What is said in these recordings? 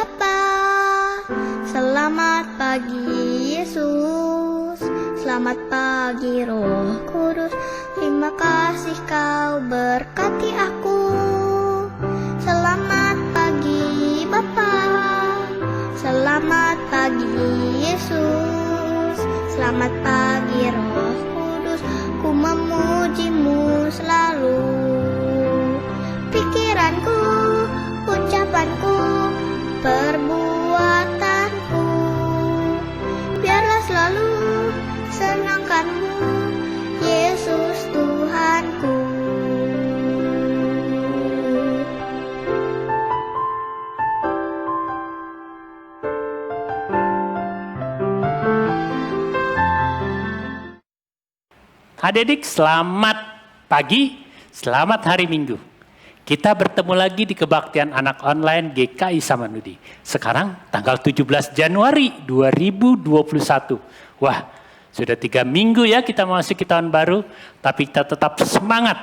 Bapa. Selamat pagi Yesus, selamat pagi Roh Kudus. Terima kasih kau berkati aku. Selamat pagi Bapa, selamat pagi Yesus, selamat pagi Roh Kudus. Ku memujimu selalu. Pikiranku, ucapanku, perbuatanku, biarlah selalu senangkanmu, Yesus Tuhanku. Adik-adik, selamat pagi, selamat hari Minggu. Kita bertemu lagi di Kebaktian Anak Online GKI Samanudi. Sekarang tanggal 17 Januari 2021. Wah, sudah 3 minggu ya kita memasuki tahun baru, tapi kita tetap semangat.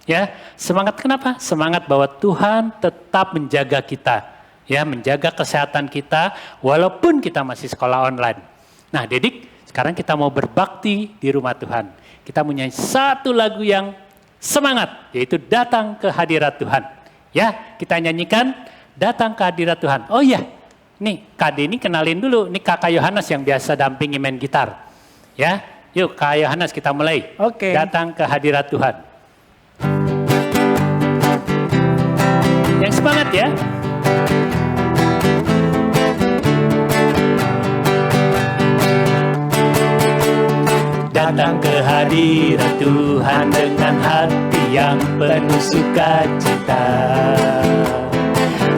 Ya, semangat kenapa? Semangat bahwa Tuhan tetap menjaga kita, ya, menjaga kesehatan kita walaupun kita masih sekolah online. Nah, Dedik, sekarang kita mau berbakti di rumah Tuhan. Kita punya satu lagu yang semangat, yaitu Datang ke Hadirat Tuhan. Ya, kita nyanyikan Datang ke Hadirat Tuhan. Oh iya, nih Kak ini kenalin dulu, nih Kakak Yohanes yang biasa dampingi main gitar. Ya, yuk Kak Yohanes kita mulai. Oke. Datang ke Hadirat Tuhan. Yang semangat ya. Datang ke hadirat Tuhan dengan hati yang penuh sukacita.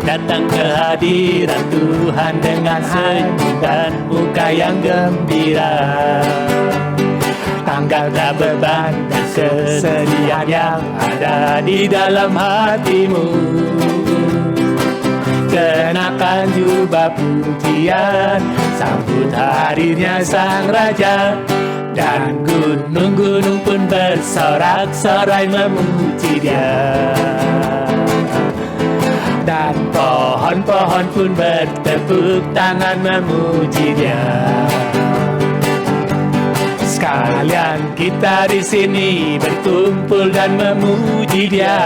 Datang ke hadirat Tuhan dengan senyum dan muka yang gembira. Angkatlah beban dan kesedihan yang ada di dalam hatimu. Kenakan jubah pujian, sambut hadirnya Sang Raja. Dan gunung-gunung pun bersorak-sorai memuji Dia. Dan pohon-pohon pun bertepuk tangan memuji Dia. Sekalian kita di sini berkumpul dan memuji Dia.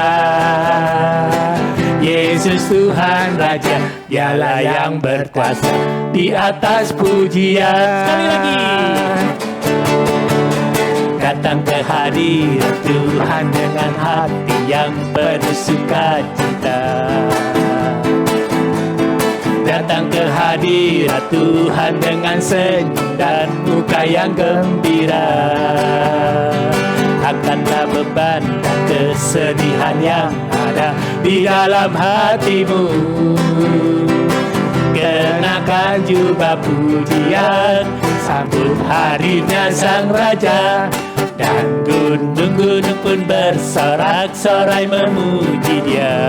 Yesus Tuhan Raja, Dialah yang berkuasa di atas pujian. Sekali lagi. Datang ke hadirat Tuhan dengan hati yang penuh sukacita. Datang ke hadirat Tuhan dengan senyum dan muka yang gembira. Angkatlah beban dan kesedihan yang ada di dalam hatimu. Kenakan jubah pujian, sambut hadirnya Sang Raja. Dan gunung-gunung pun bersorak-sorai memuji Dia.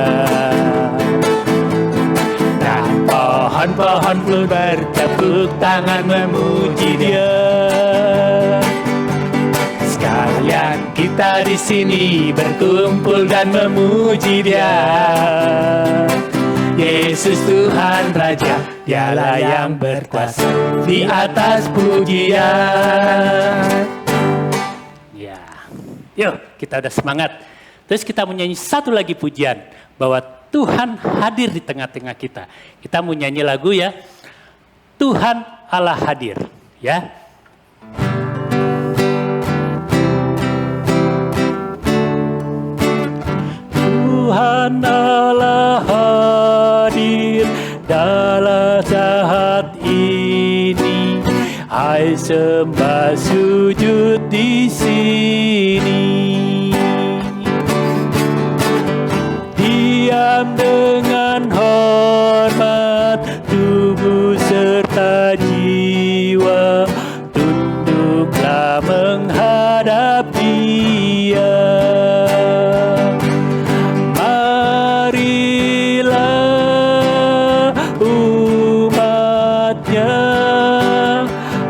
Dan pohon-pohon pun bertepuk tangan memuji Dia. Sekalian kita di sini berkumpul dan memuji Dia. Yesus Tuhan Raja, Dialah yang berkuasa di atas pujian. Ya, yuk kita udah semangat. Terus kita mau nyanyi satu lagi pujian bahwa Tuhan hadir di tengah-tengah kita. Kita mau nyanyi lagu ya, Tuhan Allah hadir. Ya. Tuhan Allah hadir dalam saat ini. Hai sembah sujud di sini. Diam dengan hormat tubuh serta jiwa. Tunduklah menghadap Dia.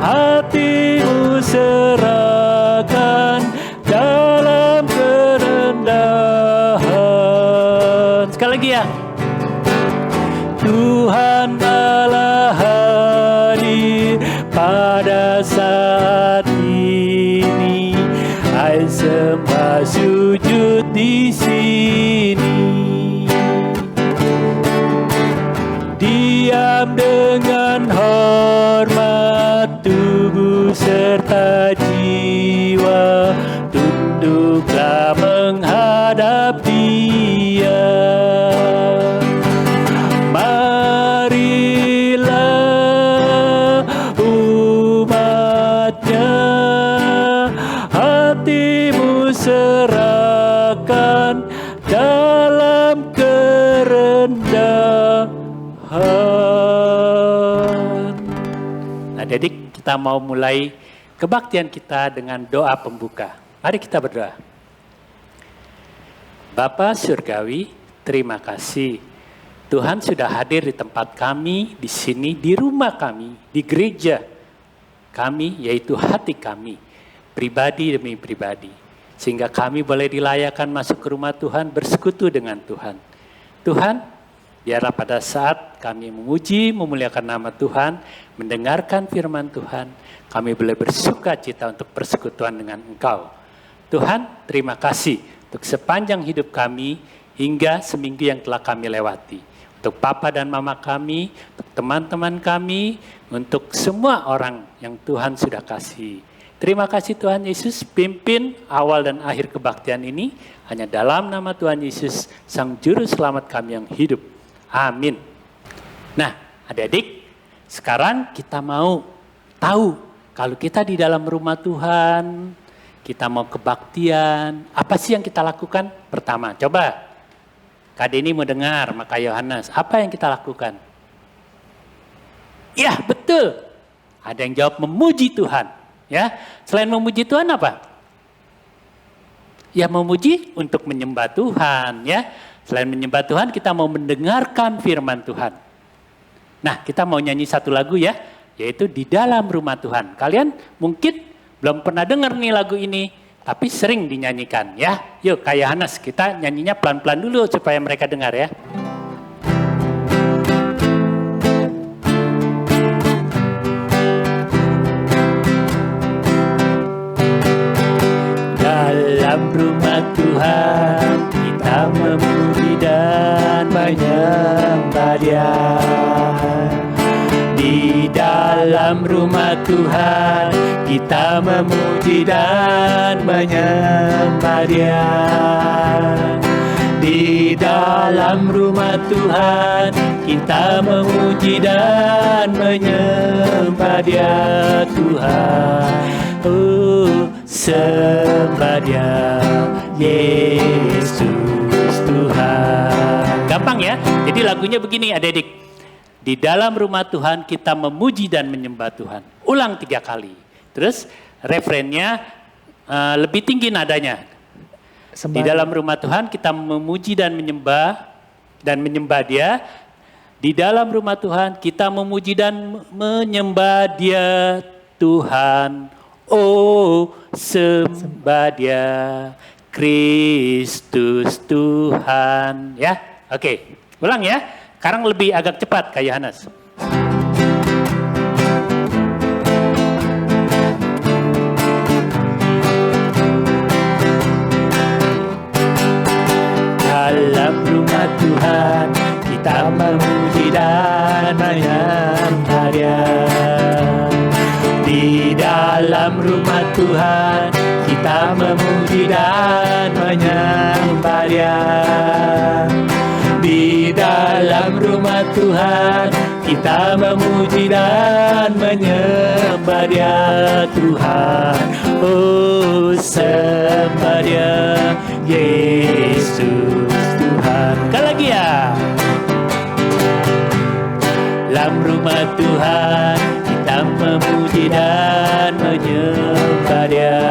Hatimu serahkan dalam pada saat ini. Hai sembah sujud di sini. Diam dengan hormat tubuh serta jiwa, tunduklah menghadap Dia. Marilah umatnya, hatimu serahkan dalam kerendahan. Adik-adik, kita mau mulai kebaktian kita dengan doa pembuka. Mari kita berdoa. Bapa Surgawi, terima kasih. Tuhan sudah hadir di tempat kami, di sini, di rumah kami, di gereja kami, yaitu hati kami, pribadi demi pribadi. Sehingga kami boleh dilayakkan masuk ke rumah Tuhan, bersekutu dengan Tuhan. Tuhan, biarlah pada saat kami memuji, memuliakan nama Tuhan, mendengarkan firman Tuhan, kami boleh bersuka cita untuk persekutuan dengan Engkau. Tuhan, terima kasih untuk sepanjang hidup kami hingga seminggu yang telah kami lewati. Untuk Papa dan Mama kami, untuk teman-teman kami, untuk semua orang yang Tuhan sudah kasih. Terima kasih Tuhan Yesus, pimpin awal dan akhir kebaktian ini hanya dalam nama Tuhan Yesus, Sang Juru Selamat kami yang hidup. Amin. Nah, adik-adik, sekarang kita mau tahu kalau kita di dalam rumah Tuhan, kita mau kebaktian, apa sih yang kita lakukan? Pertama, coba Kak Deni mau dengar, maka Yohanes, apa yang kita lakukan? Ya, betul. Ada yang jawab memuji Tuhan. Ya, selain memuji Tuhan apa? Ya, memuji untuk menyembah Tuhan. Ya, selain menyembah Tuhan, kita mau mendengarkan firman Tuhan. Nah, kita mau nyanyi satu lagu ya, yaitu Di Dalam Rumah Tuhan. Kalian mungkin belum pernah dengar nih lagu ini, tapi sering dinyanyikan ya. Yuk Kak Yohanes, kita nyanyinya pelan-pelan dulu supaya mereka dengar ya. Dalam rumah Tuhan kita memuji dan menyembah Dia. Di dalam rumah Tuhan kita memuji dan menyembah Dia. Di dalam rumah Tuhan kita memuji dan menyembah Dia. Tuhan, oh sembah Dia, Yesus Tuhan. Gampang ya, jadi lagunya begini adik-adik. Di dalam rumah Tuhan kita memuji dan menyembah Tuhan. Ulang 3 kali. Terus refrennya lebih tinggi nadanya. Di dalam rumah Tuhan kita memuji dan menyembah Dia. Di dalam rumah Tuhan kita memuji dan menyembah Dia. Tuhan, oh sembah Dia, Kristus Tuhan. Ya, oke. Ulang ya. Sekarang lebih agak cepat Kak Yohanes. Dalam rumah Tuhan kita memuji dan menyembah Dia. Di dalam rumah Tuhan kita memuji dan menyembah Dia. Di dalam rumah Tuhan kita memuji dan menyembah Dia. Tuhan, oh sembah Dia, Yesus Tuhan. Sekali lagi ya. Dalam rumah Tuhan kita memuji dan menyembah Dia.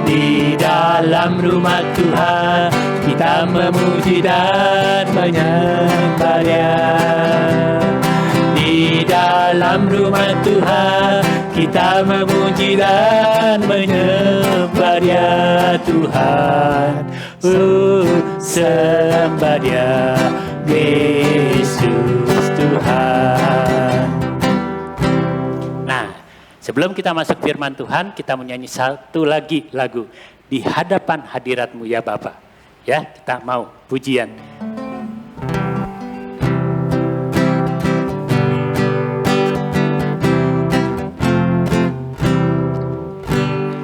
Di dalam rumah Tuhan kita memuji dan menyembah Dia. Di dalam rumah Tuhan kita memuji dan menyembah Dia. Tuhan, oh sembah Dia, Yesus Tuhan. Sebelum kita masuk firman Tuhan, kita menyanyi satu lagi lagu. Di hadapan hadirat-Mu ya Bapa. Ya, kita mau pujian.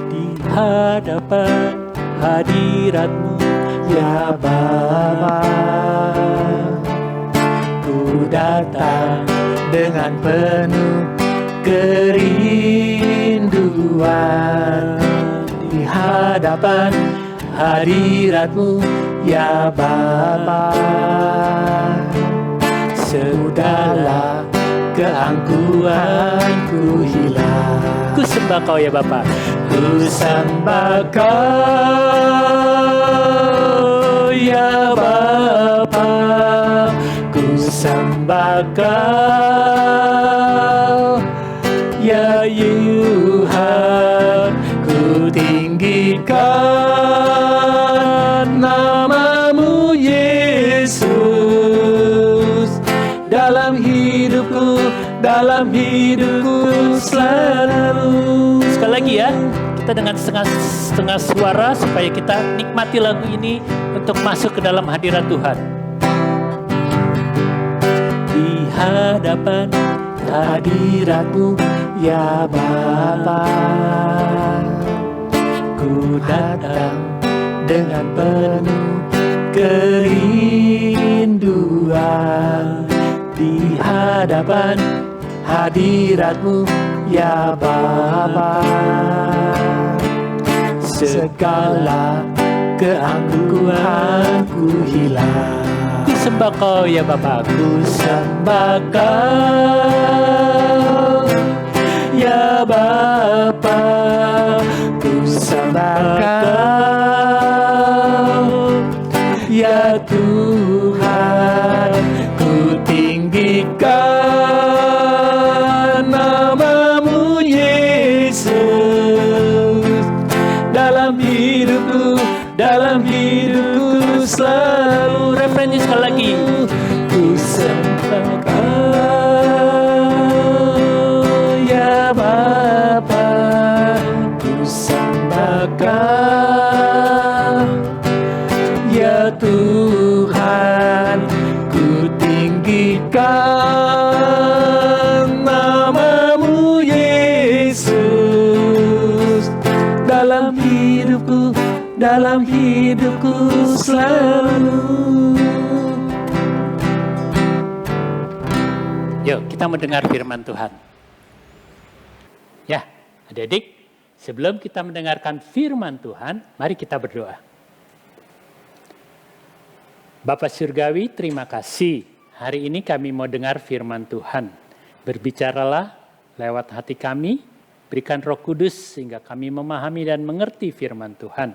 Di hadapan hadirat-Mu ya Bapa, ku datang dengan penuh kerinduan. Di hadapan hadirat-Mu ya Bapa, sudahlah keangkuhanku hilang. Ku sembah Kau ya Bapa, ku sembah Kau ya Bapa, ku sembah Kau ya Tuhan, ku tinggikan nama-Mu Yesus dalam hidupku selalu. Sekali lagi ya, kita dengan setengah suara supaya kita nikmati lagu ini untuk masuk ke dalam hadirat Tuhan. Di hadapan hadirat-Mu ya Bapa, ku datang dengan penuh kerinduan. Di hadapan hadirat-Mu ya Bapa, segala keangkuhanku hilang. Ku sembah Kau ya Bapa, ku sembah Kau ya Bapa, ku sembah Kau ya Tuhan, ku tinggikan nama-Mu Yesus dalam hidupku selalu. Refrennya sekali lagi. Ku sembah Kau ya Bapa, ku sembah Kau ya Tuhan, ku tinggikan nama-Mu Yesus dalam hidupku selalu. Yuk kita mendengar firman Tuhan. Ya, adik-adik, sebelum kita mendengarkan firman Tuhan, mari kita berdoa. Bapa Surgawi, terima kasih. Hari ini kami mau dengar firman Tuhan. Berbicaralah lewat hati kami, berikan Roh Kudus sehingga kami memahami dan mengerti firman Tuhan.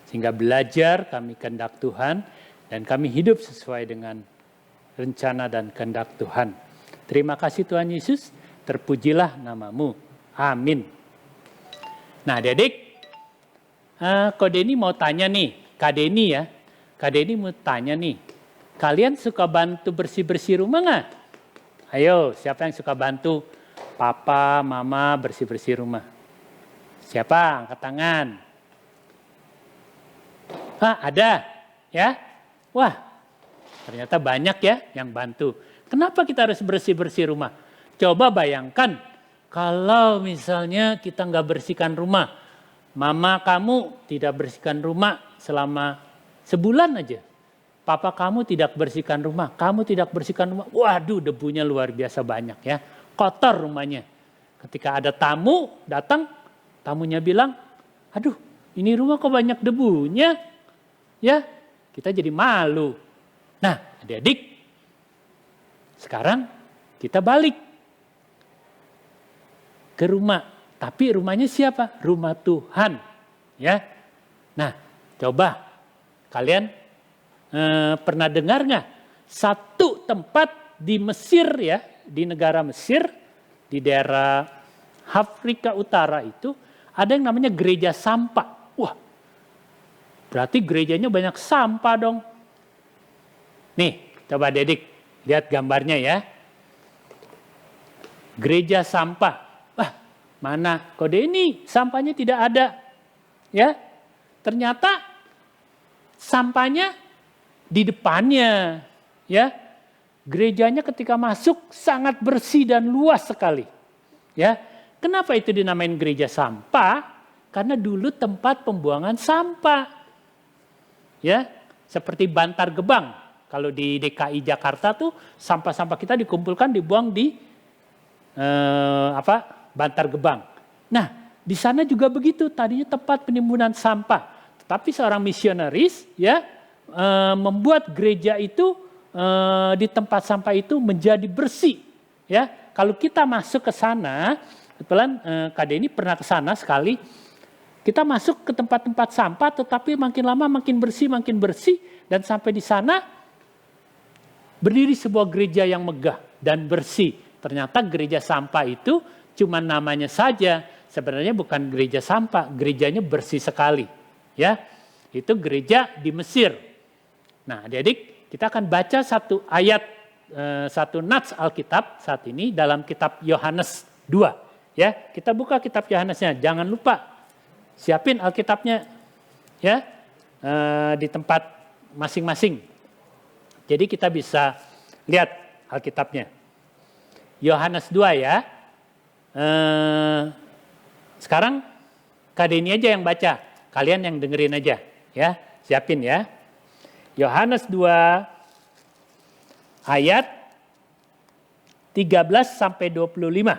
Sehingga belajar kami kehendak Tuhan dan kami hidup sesuai dengan rencana dan kehendak Tuhan. Terima kasih Tuhan Yesus, terpujilah nama-Mu. Amin. Nah adik-adik, Kak Deni mau tanya nih, Kak Deni ya. Kak Deni mau tanya nih, kalian suka bantu bersih-bersih rumah nggak? Ayo, siapa yang suka bantu papa, mama bersih-bersih rumah? Siapa? Angkat tangan. Ada ya? Wah, ternyata banyak ya yang bantu. Kenapa kita harus bersih-bersih rumah? Coba bayangkan kalau misalnya kita nggak bersihkan rumah. Mama kamu tidak bersihkan rumah selama sebulan aja. Papa kamu tidak bersihkan rumah, kamu tidak bersihkan rumah. Waduh, debunya luar biasa banyak ya. Kotor rumahnya. Ketika ada tamu datang, tamunya bilang, aduh ini rumah kok banyak debunya. Ya, kita jadi malu. Nah, adik-adik, sekarang kita balik ke rumah. Tapi rumahnya siapa? Rumah Tuhan. Ya. Nah, coba kalian pernah dengar nggak? Satu tempat di Mesir ya, di negara Mesir, di daerah Afrika Utara itu ada yang namanya gereja sampah. Wah, berarti gerejanya banyak sampah dong. Nih, coba adik lihat gambarnya ya. Gereja sampah. Wah, mana kode ini sampahnya tidak ada. Ya, ternyata sampahnya di depannya. Ya, gerejanya ketika masuk sangat bersih dan luas sekali. Ya, kenapa itu dinamain gereja sampah? Karena dulu tempat pembuangan sampah. Ya, seperti Bantar Gebang. Kalau di DKI Jakarta tuh sampah-sampah kita dikumpulkan dibuang di Bantar Gebang. Nah, di sana juga begitu, tadinya tempat penimbunan sampah. Tetapi seorang misionaris ya membuat gereja itu di tempat sampah itu menjadi bersih. Ya, kalau kita masuk ke sana, kebetulan Kak Denny pernah ke sana sekali. Kita masuk ke tempat-tempat sampah, tetapi makin lama makin bersih, dan sampai di sana berdiri sebuah gereja yang megah dan bersih. Ternyata gereja sampah itu cuma namanya saja, sebenarnya bukan gereja sampah, gerejanya bersih sekali. Ya, itu gereja di Mesir. Nah, adik-adik, kita akan baca satu ayat, satu nats Alkitab saat ini dalam kitab Yohanes 2. Ya, kita buka kitab Yohanesnya, jangan lupa siapin Alkitabnya ya di tempat masing-masing. Jadi kita bisa lihat Alkitabnya. Yohanes 2 ya. Sekarang Kak Denny aja yang baca, kalian yang dengerin aja ya. Siapin ya. Yohanes 2 ayat 13 sampai 25.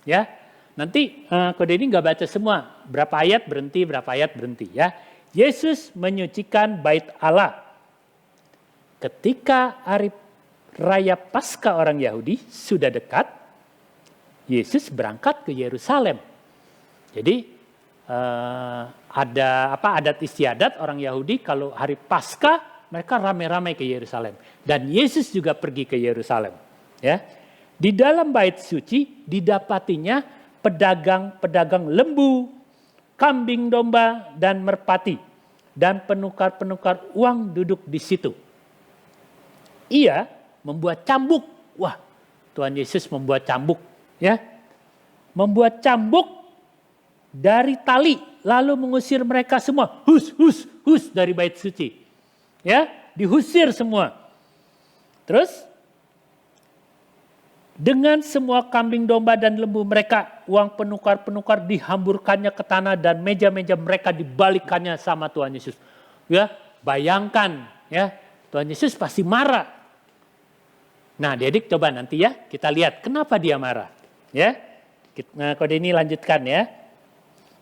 Ya. Nanti Kak Denny nggak baca semua, berapa ayat berhenti ya. Yesus menyucikan bait Allah. Ketika hari raya Paskah orang Yahudi sudah dekat, Yesus berangkat ke Yerusalem. Jadi ada adat istiadat orang Yahudi kalau hari Paskah mereka ramai-ramai ke Yerusalem. Dan Yesus juga pergi ke Yerusalem. Ya, di dalam bait suci didapatinya pedagang-pedagang lembu, kambing domba, dan merpati. Dan penukar-penukar uang duduk di situ. Ia membuat cambuk. Wah, Tuhan Yesus membuat cambuk. Ya, membuat cambuk dari tali. Lalu mengusir mereka semua. Hus dari bait suci. Ya, dihusir semua. Terus dengan semua kambing domba dan lembu mereka, uang penukar-penukar dihamburkannya ke tanah dan meja-meja mereka dibalikannya sama Tuhan Yesus. Ya, bayangkan ya, Tuhan Yesus pasti marah. Nah, adik coba nanti ya kita lihat kenapa dia marah. Ya, Kode ini lanjutkan ya.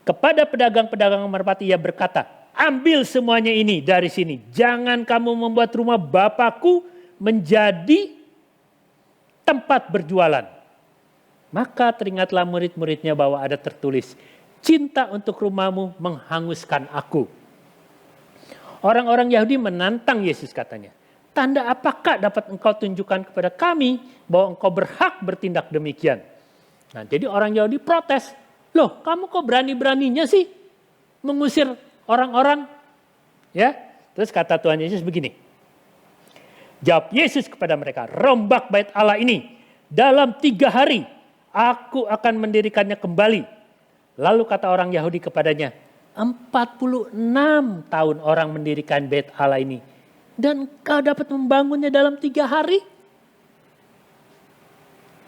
Kepada pedagang-pedagang merpati ia berkata, ambil semuanya ini dari sini. Jangan kamu membuat rumah Bapakku menjadi tempat berjualan. Maka teringatlah murid-muridnya bahwa ada tertulis, cinta untuk rumahmu menghanguskan aku. Orang-orang Yahudi menantang Yesus katanya. Tanda apakah dapat engkau tunjukkan kepada kami bahwa engkau berhak bertindak demikian? Nah, jadi orang Yahudi protes. Loh, kamu kok berani-beraninya sih mengusir orang-orang? Ya, terus kata Tuhan Yesus begini. Jawab Yesus kepada mereka, rombak bait Allah ini. Dalam 3 hari aku akan mendirikannya kembali. Lalu kata orang Yahudi kepadanya, 46 tahun orang mendirikan bait Allah ini. Dan kau dapat membangunnya dalam 3 hari?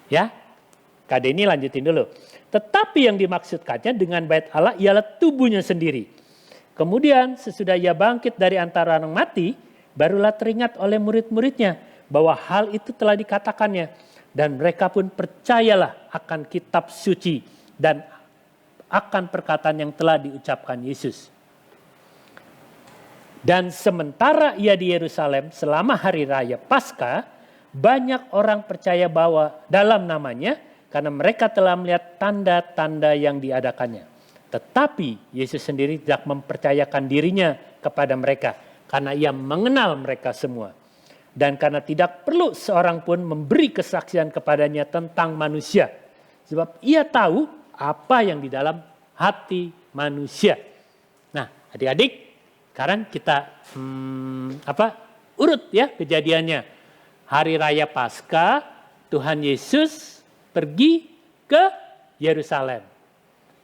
Ya, Kak Denny lanjutin dulu. Tetapi yang dimaksudkannya dengan bait Allah ialah tubuhnya sendiri. Kemudian sesudah ia bangkit dari antara orang mati, barulah teringat oleh murid-muridnya bahwa hal itu telah dikatakannya. Dan mereka pun percayalah akan kitab suci dan akan perkataan yang telah diucapkan Yesus. Dan sementara ia di Yerusalem selama hari raya Paskah, banyak orang percaya bahwa dalam namanya karena mereka telah melihat tanda-tanda yang diadakannya. Tetapi Yesus sendiri tidak mempercayakan dirinya kepada mereka karena ia mengenal mereka semua. Dan karena tidak perlu seorang pun memberi kesaksian kepadanya tentang manusia. Sebab ia tahu apa yang di dalam hati manusia. Nah, adik-adik, sekarang kita urut ya kejadiannya. Hari raya Paskah, Tuhan Yesus pergi ke Yerusalem.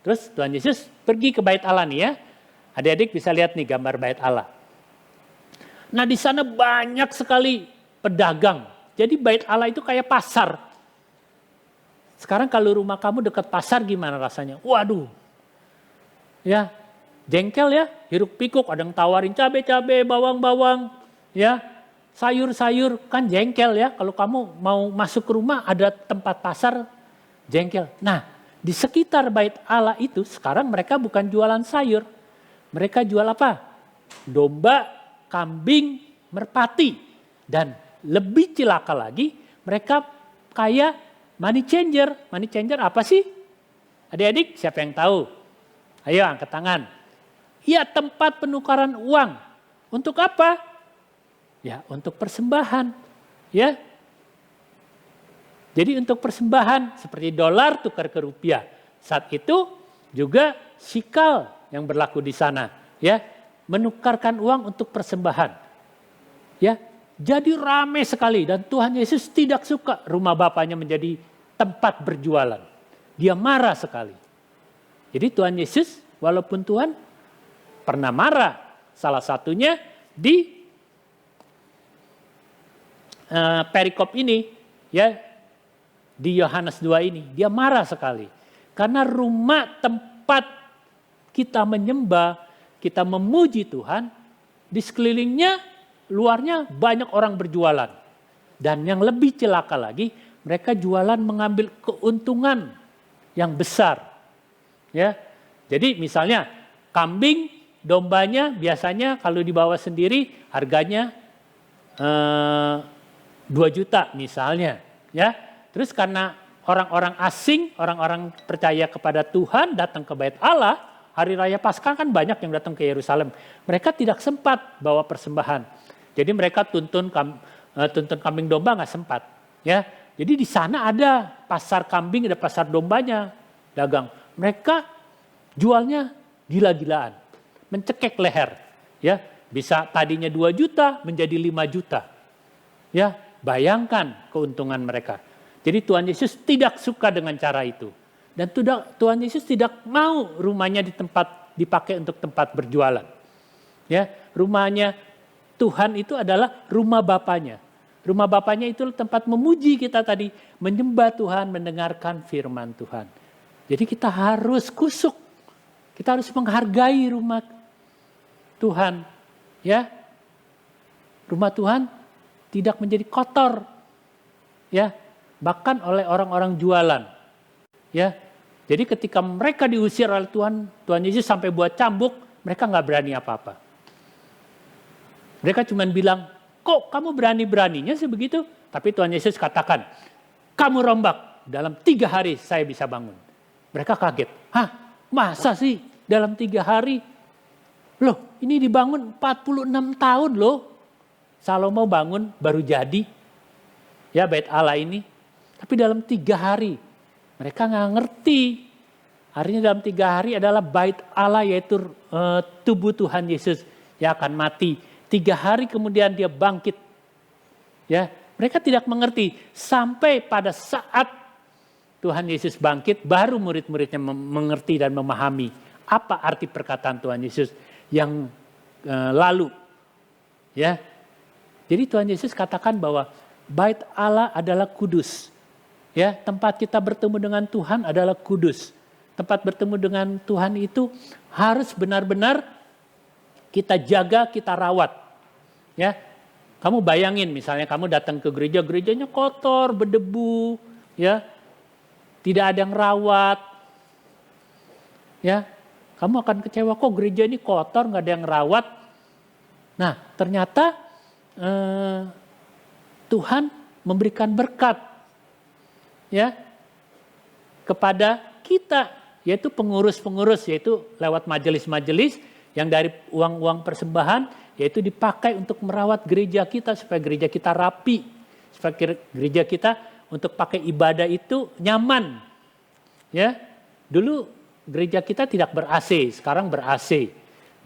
Terus Tuhan Yesus pergi ke bait Allah nih ya. Adik-adik bisa lihat nih gambar bait Allah. Nah di sana banyak sekali pedagang. Jadi bait Allah itu kayak pasar. Sekarang kalau rumah kamu dekat pasar gimana rasanya? Waduh. Ya, jengkel ya, hiruk pikuk, ada yang tawarin cabai-cabai, bawang-bawang, ya, sayur-sayur, kan jengkel ya. Kalau kamu mau masuk ke rumah ada tempat pasar, jengkel. Nah, di sekitar bait Allah itu sekarang mereka bukan jualan sayur. Mereka jual apa? Domba, kambing, merpati. Dan lebih cilaka lagi, mereka kayak money changer. Money changer apa sih? Adik-adik, siapa yang tahu? Ayo angkat tangan. Iya, tempat penukaran uang. Untuk apa? Ya, untuk persembahan. Ya. Jadi untuk persembahan seperti dolar tukar ke rupiah. Saat itu juga shikal yang berlaku di sana, ya, menukarkan uang untuk persembahan. Ya. Jadi ramai sekali dan Tuhan Yesus tidak suka rumah Bapaknya menjadi tempat berjualan. Dia marah sekali. Jadi Tuhan Yesus walaupun Tuhan pernah marah, salah satunya di perikop ini, ya, di Yohanes 2 ini, dia marah sekali. Karena rumah tempat kita menyembah, kita memuji Tuhan, di sekelilingnya, luarnya banyak orang berjualan. Dan yang lebih celaka lagi, mereka jualan mengambil keuntungan yang besar. Ya, jadi misalnya kambing, dombanya biasanya kalau dibawa sendiri harganya 2 juta misalnya. Ya, terus karena orang-orang asing, orang-orang percaya kepada Tuhan datang ke bait Allah, Hari Raya Paskah kan banyak yang datang ke Yerusalem. Mereka tidak sempat bawa persembahan. Jadi mereka tuntun kambing domba nggak sempat. Ya, jadi di sana ada pasar kambing, ada pasar dombanya dagang. Mereka jualnya gila-gilaan, mencekek leher. Ya, bisa tadinya 2 juta menjadi 5 juta. Ya, bayangkan keuntungan mereka. Jadi Tuhan Yesus tidak suka dengan cara itu. Dan Tuhan Yesus tidak mau rumahnya dipakai untuk tempat berjualan. Ya, rumahnya Tuhan itu adalah rumah Bapaknya. Rumah Bapaknya itu tempat memuji kita tadi, menyembah Tuhan, mendengarkan firman Tuhan. Jadi kita harus kusuk. Kita harus menghargai rumah Tuhan. Ya. Rumah Tuhan tidak menjadi kotor. Ya, bahkan oleh orang-orang jualan. Ya. Jadi ketika mereka diusir oleh Tuhan Yesus sampai buat cambuk, mereka nggak berani apa-apa. Mereka cuma bilang, kok kamu berani-beraninya sih begitu? Tapi Tuhan Yesus katakan, kamu rombak, dalam 3 hari saya bisa bangun. Mereka kaget, hah, masa sih dalam 3 hari? Loh, ini dibangun 46 tahun loh. Salomo bangun baru jadi, ya bait Allah ini. Tapi dalam 3 hari, mereka nggak ngerti. Artinya dalam 3 hari adalah bait Allah, yaitu tubuh Tuhan Yesus yang akan mati. 3 hari kemudian dia bangkit. Ya, mereka tidak mengerti sampai pada saat Tuhan Yesus bangkit, baru murid-muridnya mengerti dan memahami apa arti perkataan Tuhan Yesus yang lalu. Ya, jadi Tuhan Yesus katakan bahwa bait Allah adalah kudus. Ya, tempat kita bertemu dengan Tuhan adalah kudus. Tempat bertemu dengan Tuhan itu harus benar-benar kita jaga, kita rawat. Ya, kamu bayangin misalnya kamu datang ke gereja, gerejanya kotor, berdebu, ya, tidak ada yang rawat. Ya, kamu akan kecewa, kok gereja ini kotor, nggak ada yang rawat. Nah, ternyata Tuhan memberikan berkat, ya, kepada kita, yaitu pengurus-pengurus, yaitu lewat majelis-majelis yang dari uang-uang persembahan, yaitu dipakai untuk merawat gereja kita supaya gereja kita rapi, supaya gereja kita untuk pakai ibadah itu nyaman. Ya, dulu gereja kita tidak ber-AC, sekarang ber-AC.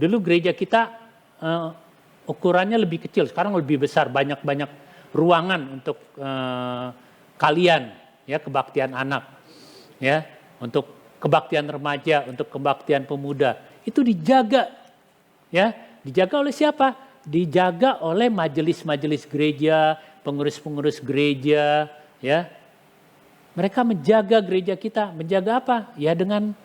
Dulu gereja kita ukurannya lebih kecil, sekarang lebih besar, banyak-banyak ruangan untuk kalian, ya, kebaktian anak, ya, untuk kebaktian remaja, untuk kebaktian pemuda. Itu dijaga. Ya, dijaga oleh siapa? Dijaga oleh majelis-majelis gereja, pengurus-pengurus gereja, ya. Mereka menjaga gereja kita, menjaga apa? Ya dengan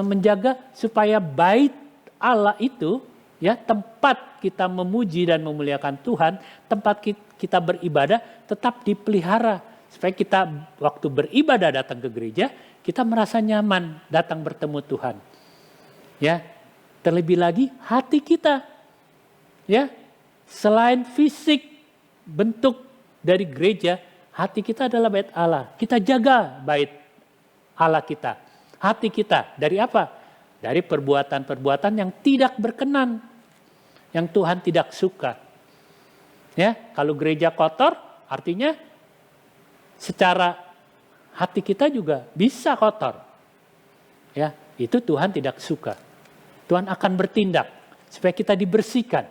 menjaga supaya bait Allah itu, ya, tempat kita memuji dan memuliakan Tuhan, tempat kita beribadah tetap dipelihara supaya kita waktu beribadah datang ke gereja, kita merasa nyaman datang bertemu Tuhan. Ya, terlebih lagi hati kita. Ya, selain fisik bentuk dari gereja, hati kita adalah bait Allah. Kita jaga bait Allah kita. Hati kita dari apa? Dari perbuatan-perbuatan yang tidak berkenan, yang Tuhan tidak suka. Ya, kalau gereja kotor, artinya secara hati kita juga bisa kotor. Ya, itu Tuhan tidak suka. Tuhan akan bertindak supaya kita dibersihkan.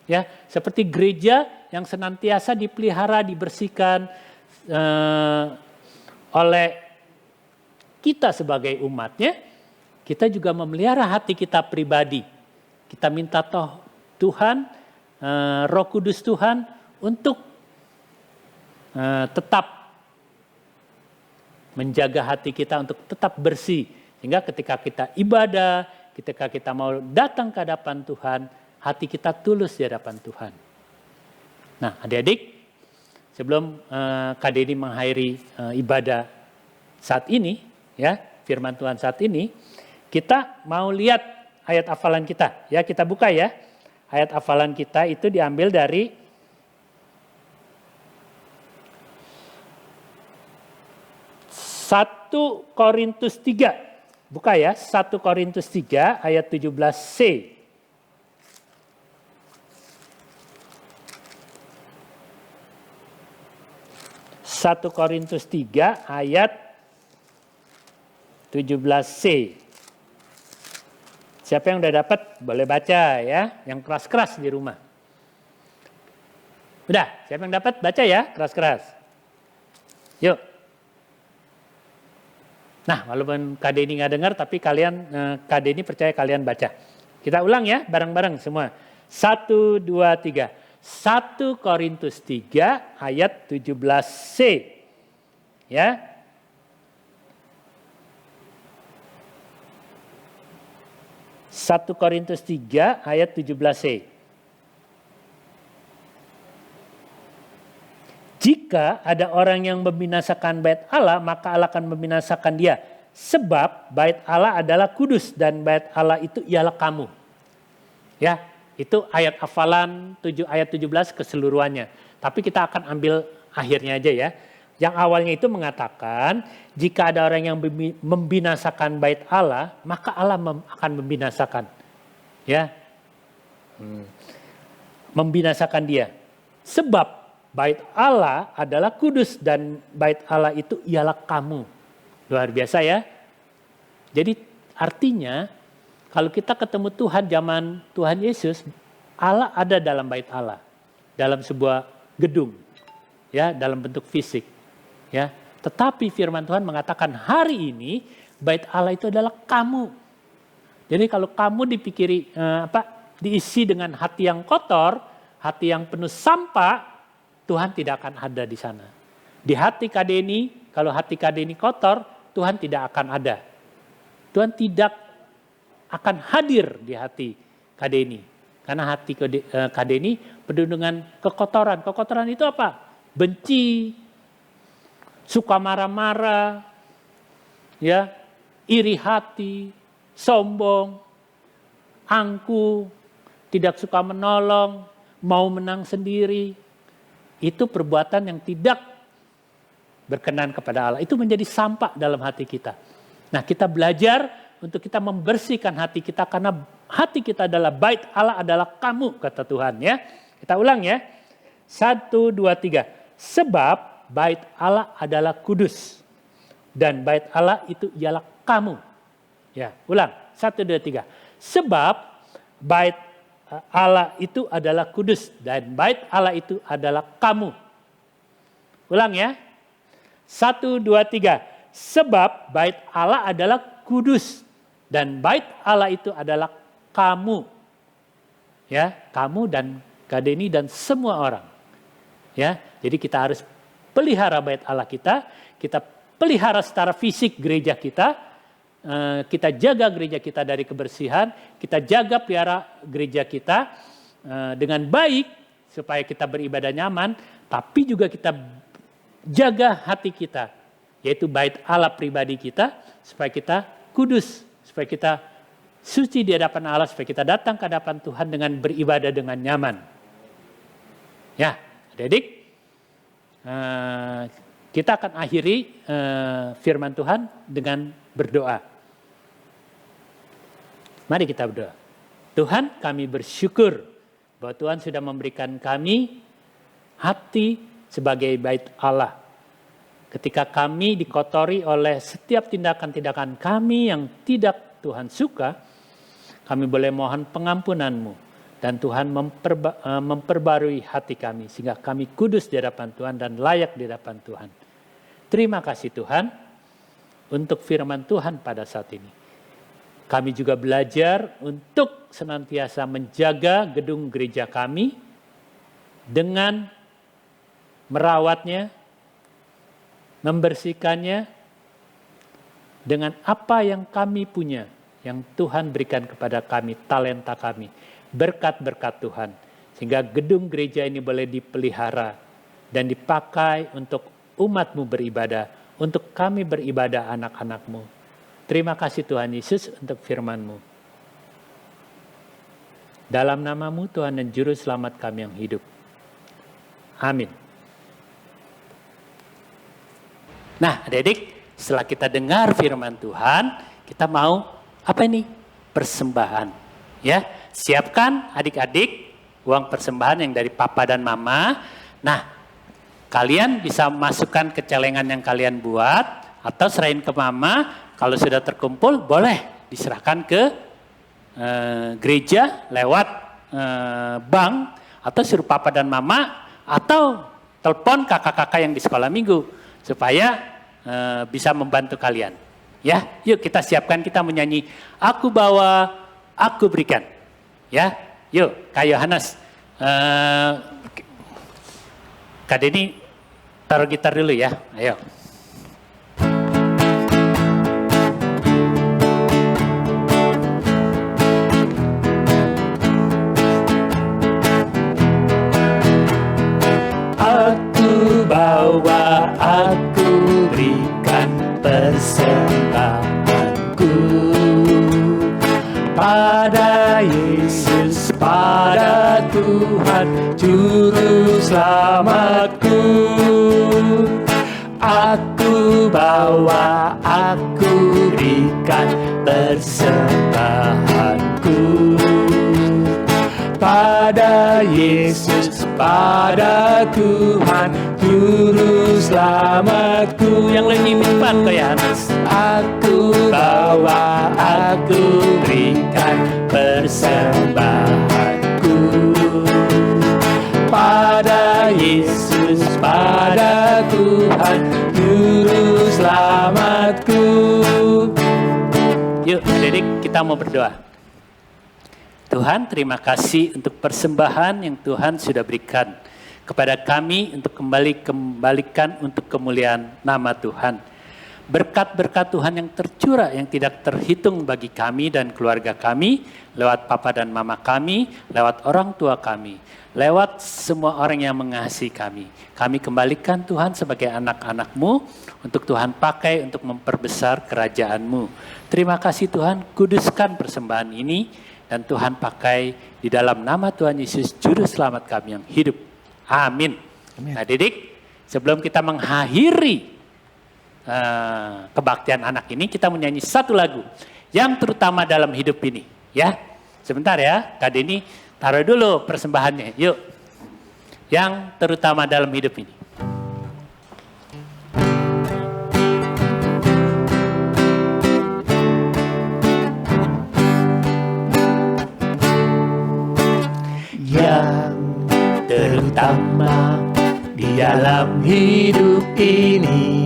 Ya, seperti gereja yang senantiasa dipelihara, dibersihkan oleh kita sebagai umatnya, kita juga memelihara hati kita pribadi. Kita minta Tuhan, Roh Kudus Tuhan untuk tetap menjaga hati kita untuk tetap bersih. Sehingga ketika kita ibadah, ketika kita mau datang ke hadapan Tuhan, hati kita tulus di hadapan Tuhan. Nah, adik-adik, sebelum Kak Denny mengakhiri ibadah saat ini, ya, firman Tuhan saat ini, kita mau lihat ayat hafalan kita. Ya, kita buka ya. Ayat hafalan kita itu diambil dari 1 Korintus 3. Buka ya, 1 Korintus 3 ayat 17c. 1 Korintus 3 ayat 17c. Siapa yang udah dapat boleh baca ya, yang keras-keras di rumah. Udah, siapa yang dapat baca ya, keras-keras. Yuk. Nah, walaupun Kak Denny nggak dengar, tapi Kak Denny percaya kalian baca. Kita ulang ya, bareng-bareng semua. 1, 2, 3. 1 Korintus 3 ayat 17c. Ya. Satu Korintus 3 ayat 17c. Jika ada orang yang membinasakan bait Allah, maka Allah akan membinasakan dia. Sebab bait Allah adalah kudus dan bait Allah itu ialah kamu. Ya, itu ayat hafalan 7 ayat 17 keseluruhannya. Tapi kita akan ambil akhirnya aja ya. Yang awalnya itu mengatakan, jika ada orang yang membinasakan bait Allah, maka Allah akan membinasakan. Ya. Membinasakan dia. Sebab bait Allah adalah kudus dan bait Allah itu ialah kamu. Luar biasa ya. Jadi artinya kalau kita ketemu Tuhan zaman Tuhan Yesus, Allah ada dalam bait Allah. Dalam sebuah gedung. Ya, dalam bentuk fisik. Ya, tetapi firman Tuhan mengatakan hari ini bait Allah itu adalah kamu. Jadi kalau kamu diisi dengan hati yang kotor, hati yang penuh sampah, Tuhan tidak akan ada di sana. Di hati Kak Denny, kalau hati Kak Denny kotor, Tuhan tidak akan ada. Tuhan tidak akan hadir di hati Kak Denny. Karena hati Kak Denny penuh dengan kekotoran. Kekotoran itu apa? Benci, suka marah-marah, ya, iri hati, sombong, angkuh, tidak suka menolong, mau menang sendiri. Itu perbuatan yang tidak berkenan kepada Allah. Itu menjadi sampah dalam hati kita. Nah, kita belajar untuk kita membersihkan hati kita karena hati kita adalah bait Allah adalah kamu, kata Tuhan ya. Kita ulang ya. 1, 2, 3. Sebab bait Allah adalah kudus. Dan bait Allah itu ialah kamu. Ya, ulang. 1, 2, 3. Sebab bait Allah itu adalah kudus. Dan bait Allah itu adalah kamu. Ulang ya. 1, 2, 3. Sebab bait Allah adalah kudus. Dan bait Allah itu adalah kamu. Ya, kamu dan Kak Deni dan semua orang. Ya, jadi kita harus pelihara bait Allah kita pelihara secara fisik gereja kita jaga gereja kita dari kebersihan, kita jaga pelihara gereja kita dengan baik supaya kita beribadah nyaman, tapi juga kita jaga hati kita, yaitu bait Allah pribadi kita, supaya kita kudus, supaya kita suci di hadapan Allah, supaya kita datang ke hadapan Tuhan dengan beribadah dengan nyaman. Ya, adik-adik, kita akan akhiri firman Tuhan dengan berdoa. Mari kita berdoa. Tuhan, kami bersyukur bahwa Tuhan sudah memberikan kami hati sebagai bait Allah. Ketika kami dikotori oleh setiap tindakan-tindakan kami yang tidak Tuhan suka, kami boleh mohon pengampunan-Mu. Dan Tuhan memperbarui hati kami sehingga kami kudus di hadapan Tuhan dan layak di hadapan Tuhan. Terima kasih Tuhan untuk firman Tuhan pada saat ini. Kami juga belajar untuk senantiasa menjaga gedung gereja kami dengan merawatnya, membersihkannya dengan apa yang kami punya, yang Tuhan berikan kepada kami, talenta kami, berkat-berkat Tuhan. Sehingga gedung gereja ini boleh dipelihara dan dipakai untuk umat-Mu beribadah, untuk kami beribadah anak-anak-Mu. Terima kasih Tuhan Yesus untuk firman-Mu. Dalam nama-Mu Tuhan dan Juru Selamat kami yang hidup. Amin. Nah adik-adik, setelah kita dengar firman Tuhan, kita mau apa ini? Persembahan. Ya, siapkan adik-adik uang persembahan yang dari papa dan mama. Nah, kalian bisa masukkan ke celengan yang kalian buat atau serahin ke mama. Kalau sudah terkumpul, boleh diserahkan ke gereja lewat bank atau suruh papa dan mama atau telepon kakak-kakak yang di sekolah minggu supaya bisa membantu kalian. Ya, yuk kita siapkan, kita menyanyi Aku Bawa, Aku Berikan. Ya, yuk Kak Yohanes, Kak Deni taruh gitar dulu ya, ayo. Aku bawa, aku berikan persembahanku pada Yesus, pada Tuhan Juru Selamatku. Aku bawa, aku berikan persembahanku pada Yesus, pada Tuhan Juru Selamatku. Yang lebih cepat Kak Yohanes. Aku bawa, aku berikan persembahanku pada Yesus, pada Tuhan Juru Selamatku. Yuk adik-adik, kita mau berdoa. Tuhan, terima kasih untuk persembahan yang Tuhan sudah berikan kepada kami untuk kembalikan untuk kemuliaan nama Tuhan. Berkat-berkat Tuhan yang tercurah, yang tidak terhitung bagi kami dan keluarga kami, lewat papa dan mama kami, lewat orang tua kami, lewat semua orang yang mengasihi kami. Kami kembalikan Tuhan sebagai anak-anak-Mu untuk Tuhan pakai untuk memperbesar kerajaan-Mu. Terima kasih Tuhan, kuduskan persembahan ini. Dan Tuhan pakai di dalam nama Tuhan Yesus, Juru Selamat kami yang hidup. Amin. Nah Didik, sebelum kita mengakhiri kebaktian anak ini, kita menyanyi satu lagu yang terutama dalam hidup ini. Ya, sebentar ya, Kak Deni taruh dulu persembahannya. Yuk, yang terutama dalam hidup ini. Yang terutama di dalam hidup ini,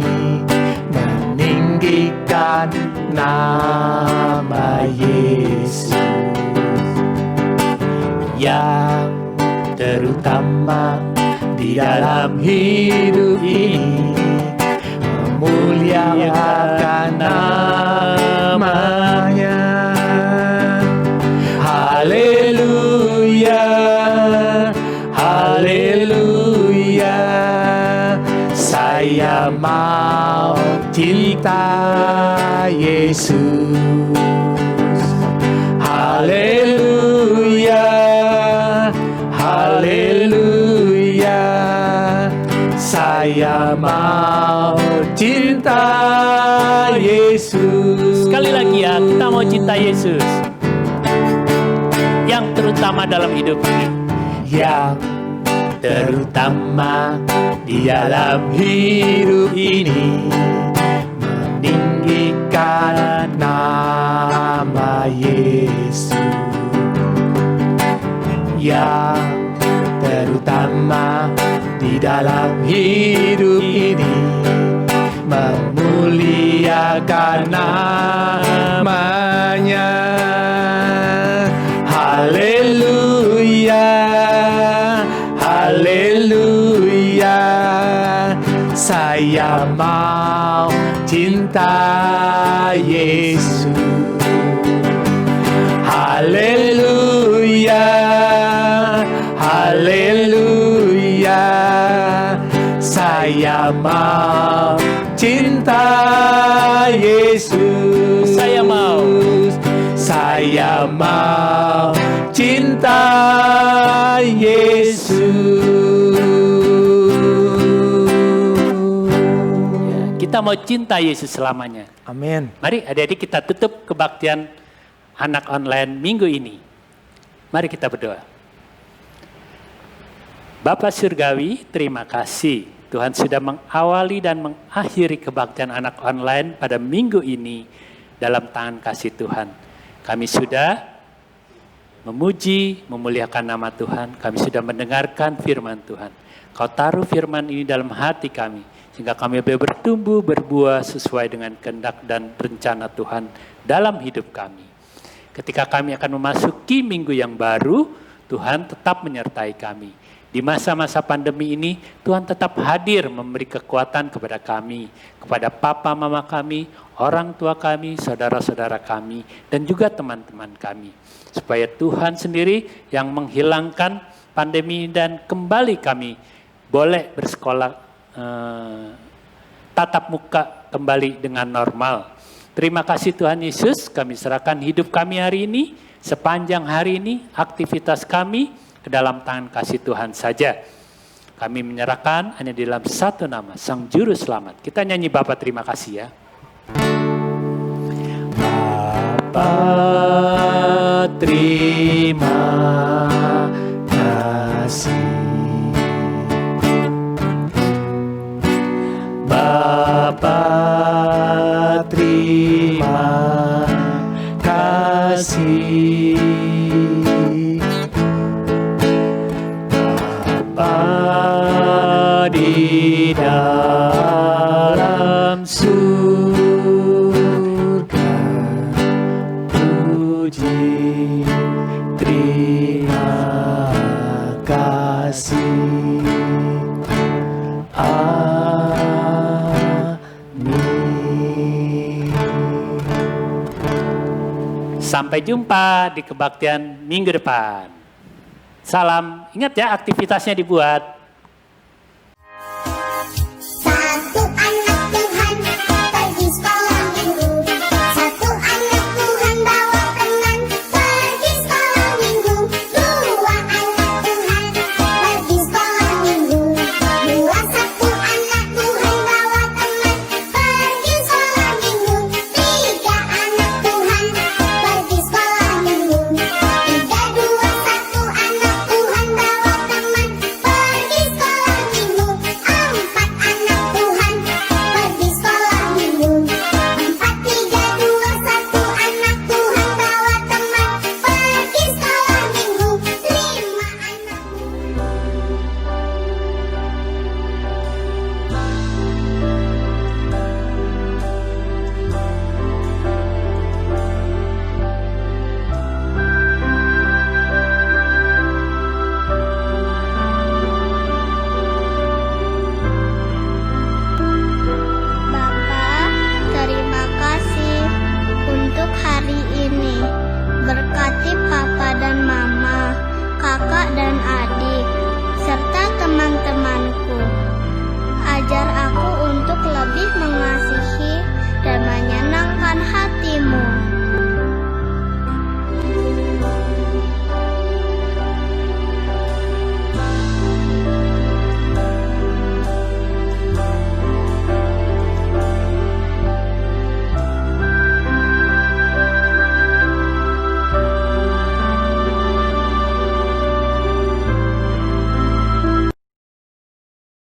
meninggikan nama Yesus yang terutama di dalam hidup ini, memuliakan namanya. Haleluya, haleluya, saya mau cinta Yesus. Haleluya, haleluya, saya mau cinta Yesus. Sekali lagi ya, kita mau cinta Yesus yang terutama dalam hidup ini, yang terutama di dalam hidup ini, meninggikan nama Yesus. Yang terutama di dalam hidup ini, memuliakan namanya. Haleluya, haleluya, saya mau cinta Yesus. Haleluya, haleluya, saya mau cinta Yesus. Saya mau cinta Yesus. Ya, kita mau cinta Yesus selamanya. Amin. Mari adik-adik kita tutup kebaktian anak online minggu ini. Mari kita berdoa. Bapa Surgawi, terima kasih Tuhan sudah mengawali dan mengakhiri kebaktian anak online pada minggu ini dalam tangan kasih Tuhan. Kami sudah memuji, memuliakan nama Tuhan. Kami sudah mendengarkan firman Tuhan. Kau taruh firman ini dalam hati kami, sehingga kami boleh bertumbuh, berbuah sesuai dengan kehendak dan rencana Tuhan dalam hidup kami. Ketika kami akan memasuki minggu yang baru, Tuhan tetap menyertai kami. Di masa-masa pandemi ini, Tuhan tetap hadir memberi kekuatan kepada kami, kepada papa mama kami, orang tua kami, saudara-saudara kami, dan juga teman-teman kami. Supaya Tuhan sendiri yang menghilangkan pandemi dan kembali kami boleh bersekolah tatap muka kembali dengan normal. Terima kasih Tuhan Yesus, kami serahkan hidup kami hari ini, sepanjang hari ini, aktivitas kami, ke dalam tangan kasih Tuhan saja. Kami menyerahkan hanya di dalam satu nama, Sang Juru Selamat. Kita nyanyi Bapa terima kasih ya. Bapa terima kasih. Bapa terima kasih. Di dalam surga, puji terima kasih. Amin. Sampai jumpa di kebaktian minggu depan. Salam, ingat ya aktivitasnya dibuat.